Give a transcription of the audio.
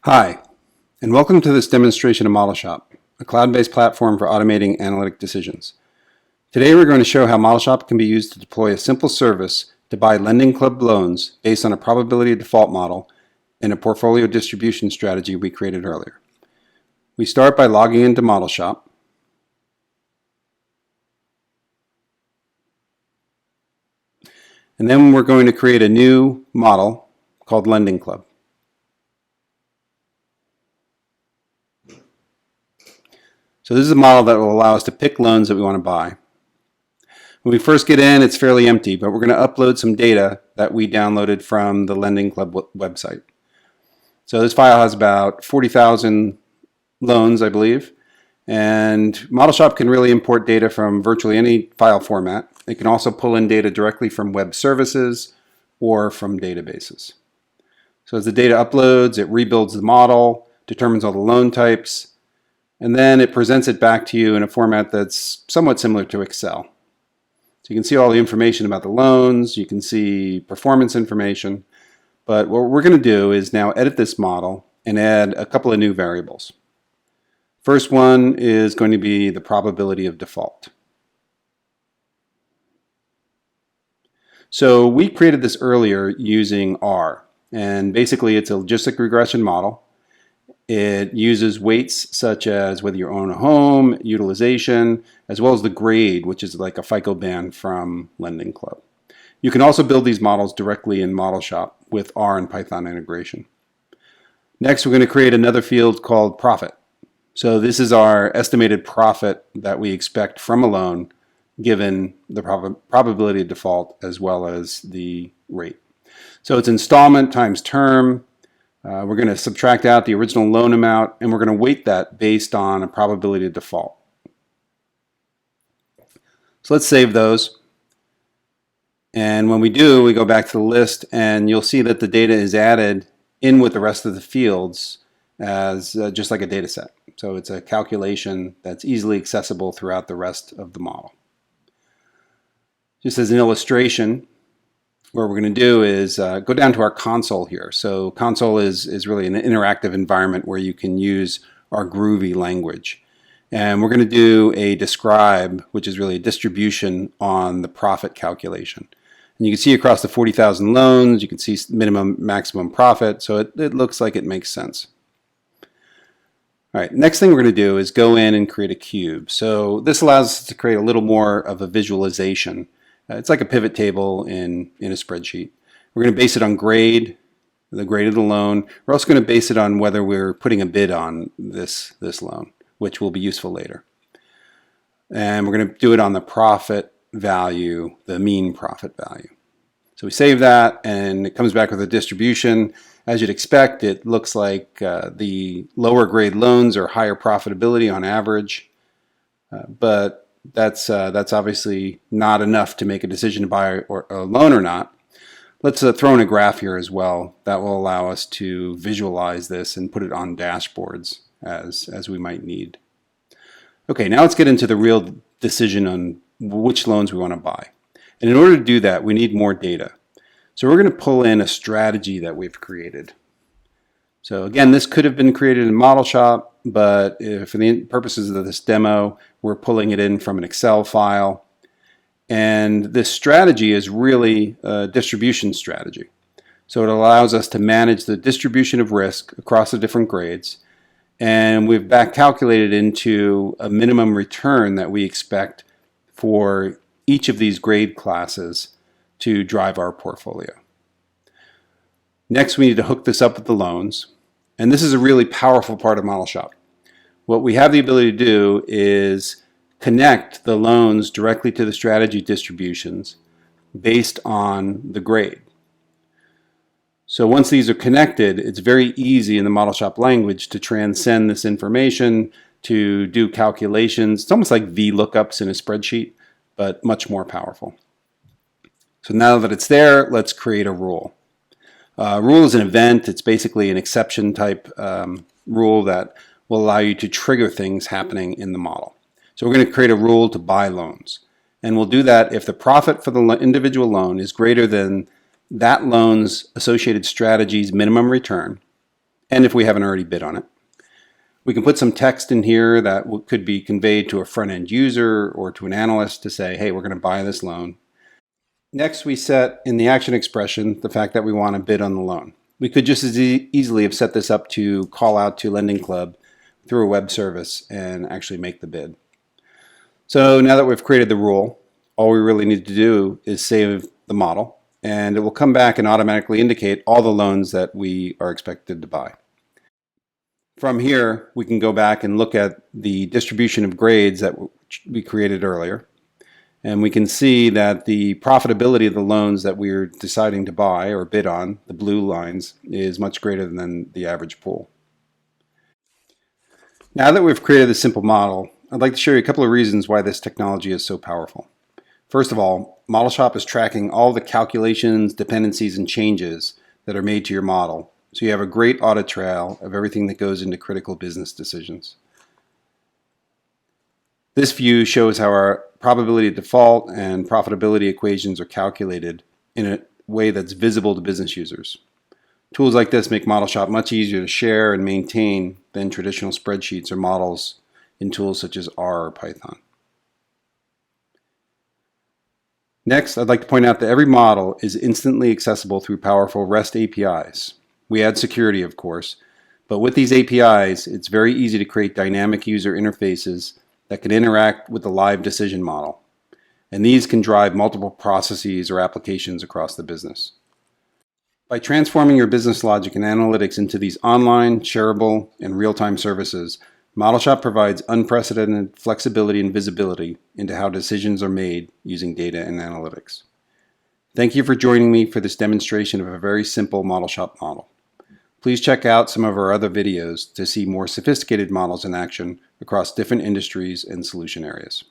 Hi, and welcome to this demonstration of Modelshop, a cloud-based platform for automating analytic decisions. Today we're going to show how Modelshop can be used to deploy a simple service to buy lending club loans based on a probability of default model and a portfolio distribution strategy we created earlier. We start by logging into Modelshop. And then we're going to create a new model called Lending Club. So this is a model that will allow us to pick loans that we want to buy. When we first get in, it's fairly empty, but we're going to upload some data that we downloaded from the Lending Club website. So this file has about 40,000 loans, I believe. And Modelshop can really import data from virtually any file format. It can also pull in data directly from web services or from databases. So as the data uploads, it rebuilds the model, determines all the loan types, and then it presents it back to you in a format that's somewhat similar to Excel. So you can see all the information about the loans, you can see performance information, but what we're going to do is now edit this model and add a couple of new variables. First one is going to be the probability of default. So we created this earlier using R, and basically it's a logistic regression model. It uses weights such as whether you own a home, utilization, as well as the grade, which is like a FICO band from Lending Club. You can also build these models directly in Modelshop with R and Python integration. Next, we're going to create another field called profit. So this is our estimated profit that we expect from a loan given the probability of default as well as the rate. So it's installment times term. We're going to subtract out the original loan amount, and we're going to weight that based on a probability of default. So let's save those. And when we do, we go back to the list, and you'll see that the data is added in with the rest of the fields as just like a data set. So it's a calculation that's easily accessible throughout the rest of the model. Just as an illustration, what we're going to do is go down to our console here. So console is really an interactive environment where you can use our groovy language. And we're going to do a describe, which is really a distribution on the profit calculation. And you can see across the 40,000 loans, you can see minimum, maximum profit. So it looks like it makes sense. All right, next thing we're going to do is go in and create a cube. So this allows us to create a little more of a visualization. It's like a pivot table in a spreadsheet. We're going to base it on grade, the grade of the loan. We're also going to base it on whether we're putting a bid on this loan, which will be useful later. And we're going to do it on the profit value, the mean profit value. So we save that, and it comes back with a distribution. As you'd expect, it looks like the lower grade loans are higher profitability on average, but that's obviously not enough to make a decision to buy a loan or not. Let's throw in a graph here as well. That will allow us to visualize this and put it on dashboards as we might need. Okay, now let's get into the real decision on which loans we want to buy. And in order to do that, we need more data. So we're going to pull in a strategy that we've created. So again, this could have been created in Modelshop, but for the purposes of this demo, we're pulling it in from an Excel file. And this strategy is really a distribution strategy. So it allows us to manage the distribution of risk across the different grades. And we've back calculated into a minimum return that we expect for each of these grade classes to drive our portfolio. Next, we need to hook this up with the loans. And this is a really powerful part of Modelshop. What we have the ability to do is connect the loans directly to the strategy distributions based on the grade. So once these are connected, it's very easy in the Modelshop language to transcend this information, to do calculations. It's almost like VLOOKUPs in a spreadsheet, but much more powerful. So now that it's there, let's create a rule. Rule is an event. It's basically an exception type rule that will allow you to trigger things happening in the model. So we're going to create a rule to buy loans. And we'll do that if the profit for the individual loan is greater than that loan's associated strategy's minimum return, and if we haven't already bid on it. We can put some text in here that could be conveyed to a front-end user or to an analyst to say, hey, we're going to buy this loan. Next, we set in the action expression the fact that we want to bid on the loan. We could just as easily have set this up to call out to Lending Club through a web service and actually make the bid. So now that we've created the rule, all we really need to do is save the model, and it will come back and automatically indicate all the loans that we are expected to buy. From here, we can go back and look at the distribution of grades that we created earlier. And we can see that the profitability of the loans that we're deciding to buy or bid on, the blue lines, is much greater than the average pool. Now that we've created this simple model, I'd like to show you a couple of reasons why this technology is so powerful. First of all, Modelshop is tracking all the calculations, dependencies, and changes that are made to your model. So you have a great audit trail of everything that goes into critical business decisions. This view shows how our probability of default and profitability equations are calculated in a way that's visible to business users. Tools like this make Modelshop much easier to share and maintain than traditional spreadsheets or models in tools such as R or Python. Next, I'd like to point out that every model is instantly accessible through powerful REST APIs. We add security, of course, but with these APIs, it's very easy to create dynamic user interfaces that can interact with the live decision model. And these can drive multiple processes or applications across the business. By transforming your business logic and analytics into these online, shareable, and real-time services, Modelshop provides unprecedented flexibility and visibility into how decisions are made using data and analytics. Thank you for joining me for this demonstration of a very simple Modelshop model. Please check out some of our other videos to see more sophisticated models in action across different industries and solution areas.